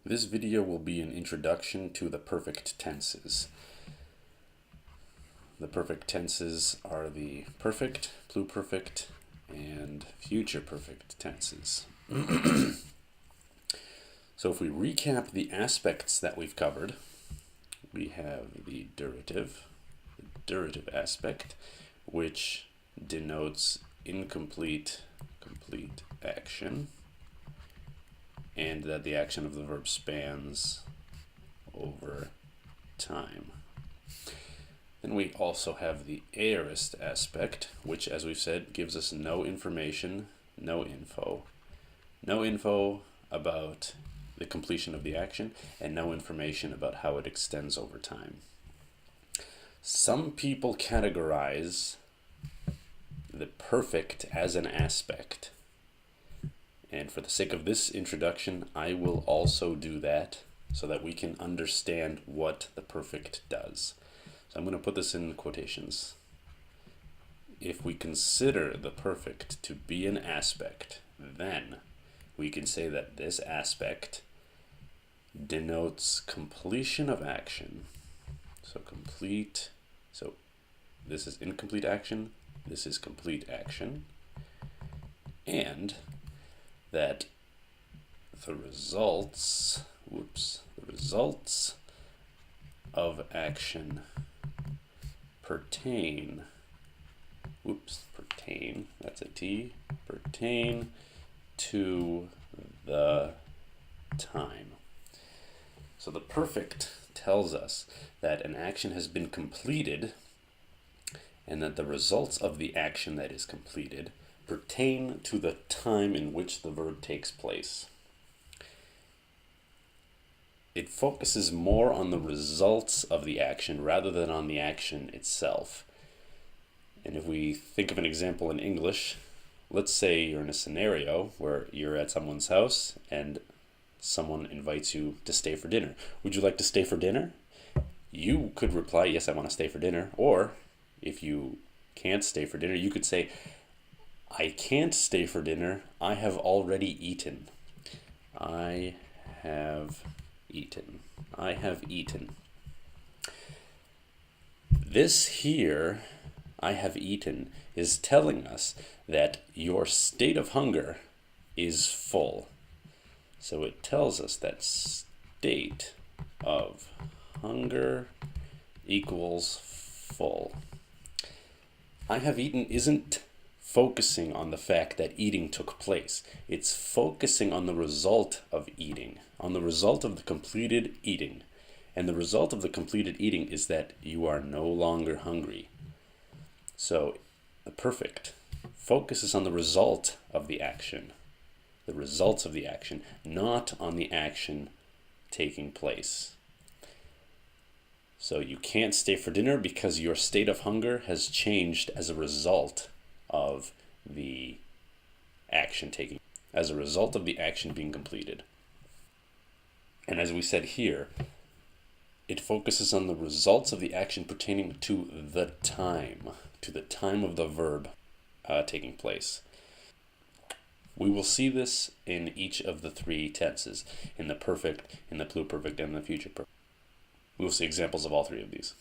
This video will be an introduction to the perfect tenses. The perfect tenses are the perfect, pluperfect, and future perfect tenses. So if we recap the aspects that we've covered, we have the durative aspect, which denotes incomplete, complete action, and that the action of the verb spans over time. Then we also have the aorist aspect, which, as we've said, gives us no information, no info about the completion of the action, and no information about how it extends over time. Some people categorize the perfect as an aspect. And for the sake of this introduction, I will also do that so that we can understand what the perfect does. So I'm going to put this in quotations. If we consider the perfect to be an aspect, then we can say that this aspect denotes completion of action. So this is incomplete action, this is complete action, and that the results of action pertain to the time. So the perfect tells us that an action has been completed and that the results of the action that is completed pertain to the time in which the verb takes place. It focuses more on the results of the action rather than on the action itself. And if we think of an example in English, let's say you're in a scenario where you're at someone's house and someone invites you to stay for dinner. Would you like to stay for dinner? You could reply, yes, I want to stay for dinner. Or if you can't stay for dinner, you could say, I can't stay for dinner. I have already eaten. I have eaten. This here, I have eaten, is telling us that your state of hunger is full. So it tells us that state of hunger equals full. I have eaten isn't focusing on the fact that eating took place. It's focusing on the result of eating, on the result of the completed eating. And the result of the completed eating is that you are no longer hungry. So the perfect focuses on the result of the action, the results of the action, not on the action taking place. So you can't stay for dinner because your state of hunger has changed as a result of the action being completed. And as we said here, it focuses on the results of the action pertaining to the time of the verb taking place. We will see this in each of the three tenses, in the perfect, in the pluperfect, and the future perfect. We will see examples of all three of these.